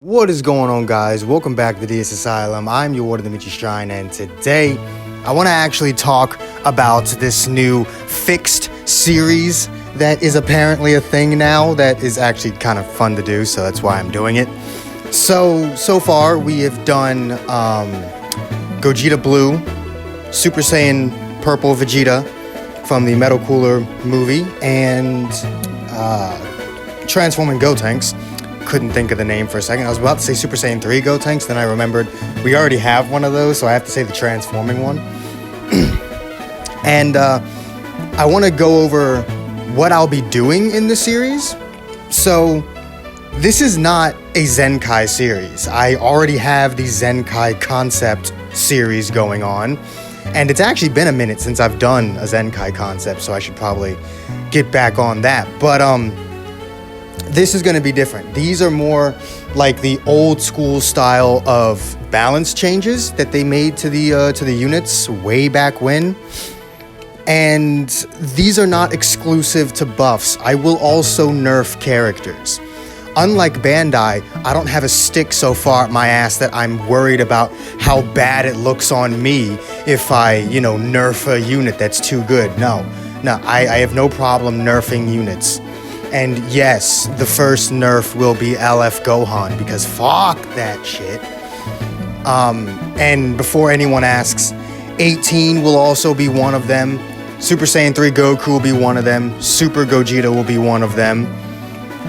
What is going on, guys? Welcome back to DS Asylum. I'm your Warden, Dimitri Shrine, and today I want to actually talk about this new fixed series that is apparently a thing now that is actually kind of fun to do, so that's why I'm doing it. So far we have done Gogeta Blue, Super Saiyan Purple Vegeta from the Metal Cooler movie, and Transforming Gotenks. Couldn't think of the name for a second. I was about to say Super Saiyan 3 Gotenks, then I remembered we already have one of those, so I have to say the transforming one. And I want to go over what I'll be doing in the series. So this is not a Zenkai series. I already have the Zenkai Concept series going on, and it's actually been a minute since I've done a Zenkai Concept, so I should probably get back on that. But this is going to be different. These are more like the old school style of balance changes that they made to the units way back when. And these are not exclusive to buffs. I will also nerf characters. Unlike Bandai, I don't have a stick so far up my ass that I'm worried about how bad it looks on me if I, nerf a unit that's too good. No, I have no problem nerfing units. And yes, the first nerf will be LF Gohan, because fuck that shit. And before anyone asks, 18 will also be one of them. Super Saiyan 3 Goku will be one of them. Super Gogeta will be one of them.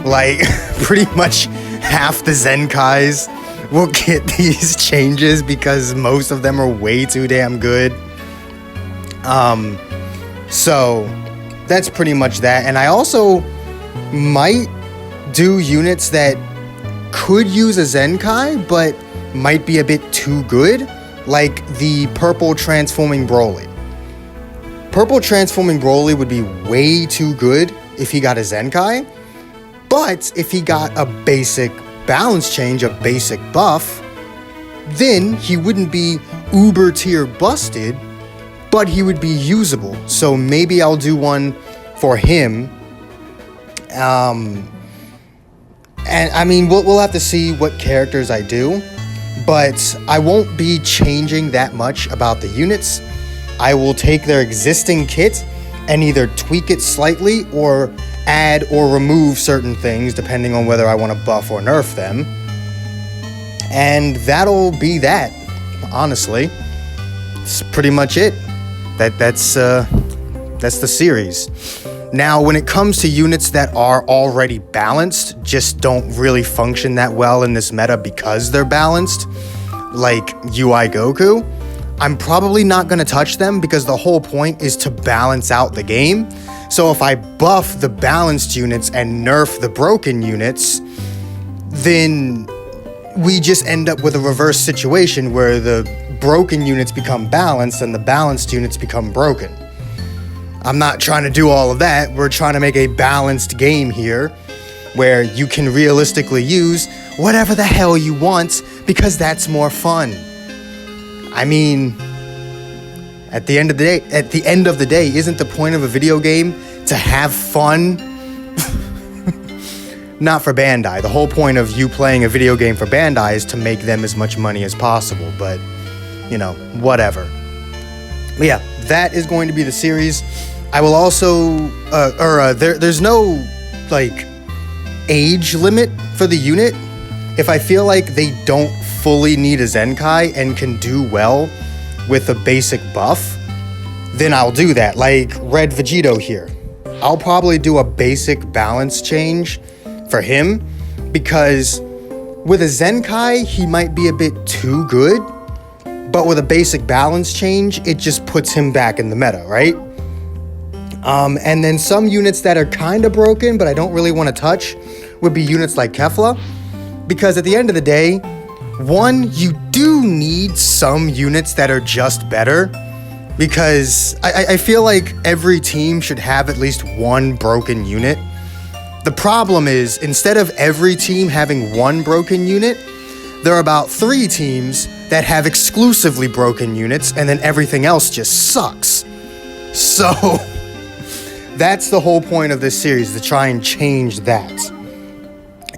Like, pretty much half the Zenkais will get these changes because most of them are way too damn good. So that's pretty much that. And I also might do units that could use a Zenkai, but might be a bit too good, like the Purple Transforming Broly. Purple Transforming Broly would be way too good if he got a Zenkai, but if he got a basic balance change, a basic buff, then he wouldn't be uber tier busted, but he would be usable. So maybe I'll do one for him. And I mean, we'll have to see what characters I do, but I won't be changing that much about the units. I will take their existing kit and either tweak it slightly or add or remove certain things depending on whether I want to buff or nerf them. And that'll be that, honestly. It's pretty much it. That's the series. Now, when it comes to units that are already balanced, just don't really function that well in this meta because they're balanced, like UI Goku, I'm probably not going to touch them because the whole point is to balance out the game. So if I buff the balanced units and nerf the broken units, then we just end up with a reverse situation where the broken units become balanced and the balanced units become broken. I'm not trying to do all of that. We're trying to make a balanced game here where you can realistically use whatever the hell you want because that's more fun. I mean, at the end of the day, isn't the point of a video game to have fun? Not for Bandai. The whole point of you playing a video game for Bandai is to make them as much money as possible, but whatever. But yeah, that is going to be the series. I will also, there's no, age limit for the unit. If I feel like they don't fully need a Zenkai and can do well with a basic buff, then I'll do that. Like Red Vegito here. I'll probably do a basic balance change for him because with a Zenkai, he might be a bit too good, but with a basic balance change, it just puts him back in the meta, right? And then some units that are kind of broken, but I don't really want to touch, would be units like Kefla. Because at the end of the day, one, you do need some units that are just better. Because I feel like every team should have at least one broken unit. The problem is, instead of every team having one broken unit, there are about 3 teams that have exclusively broken units, and then everything else just sucks. So that's the whole point of this series, to try and change that.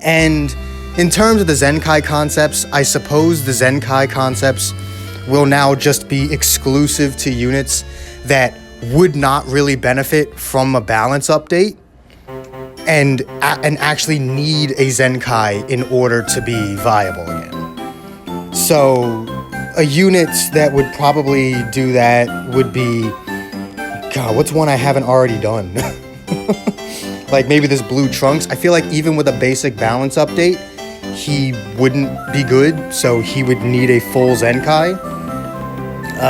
And in terms of the Zenkai Concepts, I suppose the Zenkai Concepts will now just be exclusive to units that would not really benefit from a balance update and actually need a Zenkai in order to be viable again. So a unit that would probably do that would be, God, what's one I haven't already done? Like maybe this Blue Trunks. I feel like even with a basic balance update, he wouldn't be good, so he would need a full Zenkai.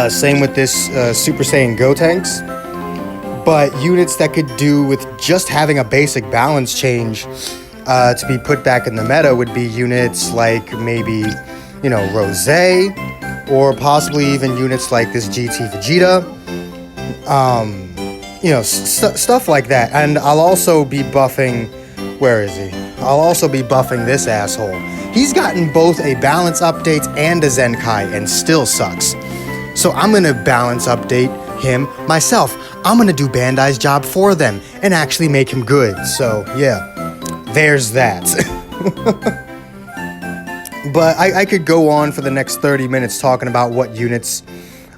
Same with this Super Saiyan Gotenks. But units that could do with just having a basic balance change to be put back in the meta would be units like maybe, you know, Rose, or possibly even units like this GT Vegeta. You know, stuff like that. And I'll also be buffing, where is he? I'll also be buffing this asshole. He's gotten both a balance update and a Zenkai and still sucks. So I'm gonna balance update him myself. I'm gonna do Bandai's job for them and actually make him good. So yeah, there's that. But I could go on for the next 30 minutes talking about what units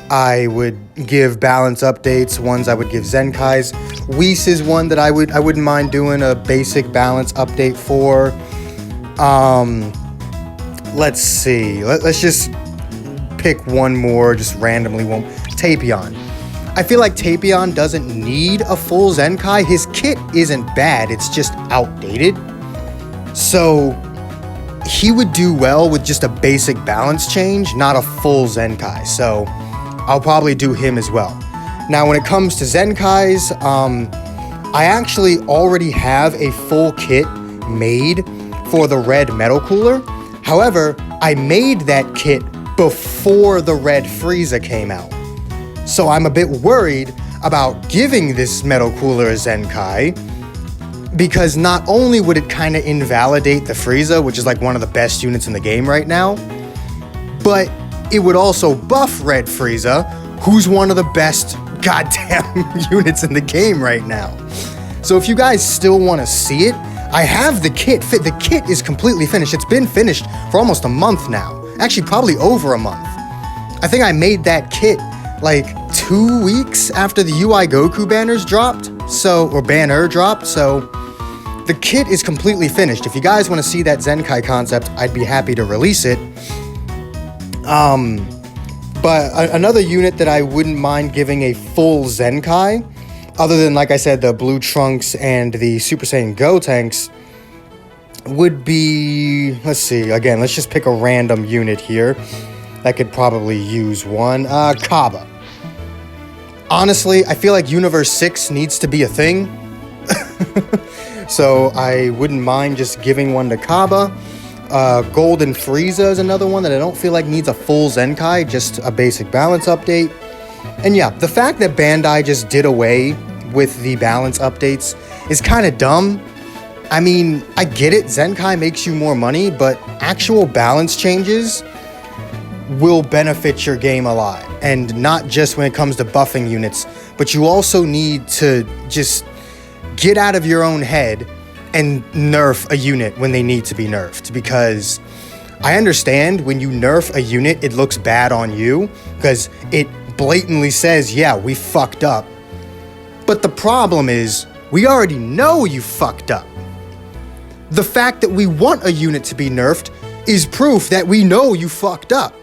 I would give balance updates, ones I would give Zenkais. Whis is one that I wouldn't mind doing a basic balance update for. Let's see. Let's just pick one more, just randomly. Tapion. I feel like Tapion doesn't need a full Zenkai. His kit isn't bad, it's just outdated. So he would do well with just a basic balance change, not a full Zenkai. So I'll probably do him as well. Now, when it comes to Zenkais, I actually already have a full kit made for the red metal cooler. However, I made that kit before the red Frieza came out. So I'm a bit worried about giving this metal cooler a Zenkai, because not only would it kind of invalidate the Frieza, which is like one of the best units in the game right now, but it would also buff Red Frieza, who's one of the best goddamn units in the game right now. So if you guys still want to see it, I have the kit. The kit is completely finished. It's been finished for almost a month now. Actually, probably over a month. I think I made that kit like 2 weeks after the UI Goku banners dropped. Or banner dropped. So the kit is completely finished. If you guys want to see that Zenkai concept, I'd be happy to release it. But another unit that I wouldn't mind giving a full Zenkai, other than, like I said, the Blue Trunks and the Super Saiyan Gotenks, would be, let's see, again, let's just pick a random unit here that could probably use one. Kaba. Honestly, I feel like Universe 6 needs to be a thing. So I wouldn't mind just giving one to Kaba. Golden Frieza is another one that I don't feel like needs a full Zenkai, just a basic balance update. And yeah, the fact that Bandai just did away with the balance updates is kind of dumb. I mean, I get it, Zenkai makes you more money, but actual balance changes will benefit your game a lot. And not just when it comes to buffing units, but you also need to just get out of your own head and nerf a unit when they need to be nerfed. Because I understand when you nerf a unit, it looks bad on you because it blatantly says, yeah, we fucked up. But the problem is, we already know you fucked up. The fact that we want a unit to be nerfed is proof that we know you fucked up.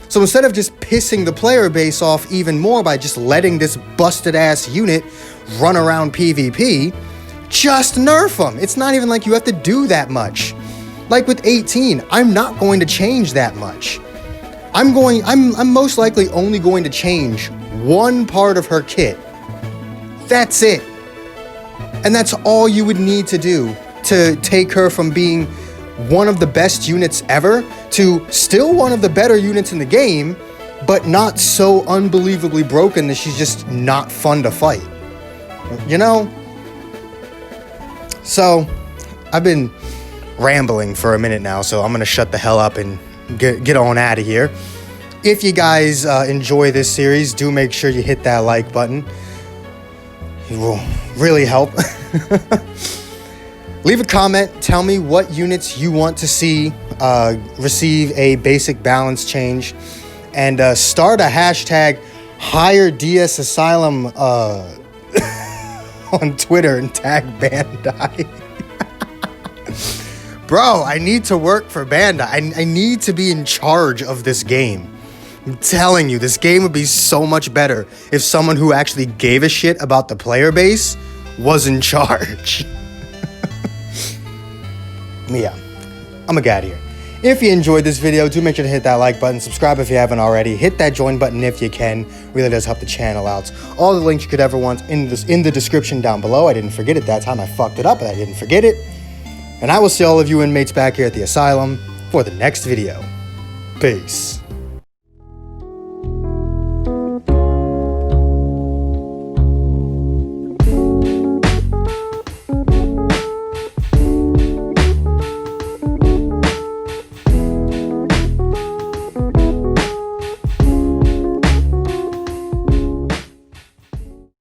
So instead of just pissing the player base off even more by just letting this busted ass unit run around PvP, just nerf them. It's not even like you have to do that much. Like with 18, I'm not going to change that much. I'm most likely only going to change one part of her kit. That's it. And that's all you would need to do to take her from being one of the best units ever to still one of the better units in the game, but not so unbelievably broken that she's just not fun to fight. You know? So, I've been rambling for a minute now, so I'm gonna shut the hell up and get on out of here. If you guys enjoy this series, do make sure you hit that like button. It will really help. Leave a comment. Tell me what units you want to see receive a basic balance change. And start a hashtag Hire DS Asylum on Twitter and tag Bandai. Bro, I need to work for Bandai. I need to be in charge of this game. I'm telling you, this game would be so much better if someone who actually gave a shit about the player base was in charge. Yeah, I'm a guy here. If you enjoyed this video, do make sure to hit that like button, subscribe if you haven't already, hit that join button if you can. Really does help the channel out. All the links you could ever want in the description down below. I didn't forget it that time. I fucked it up, but I didn't forget it. And I will see all of you inmates back here at the asylum for the next video. Peace.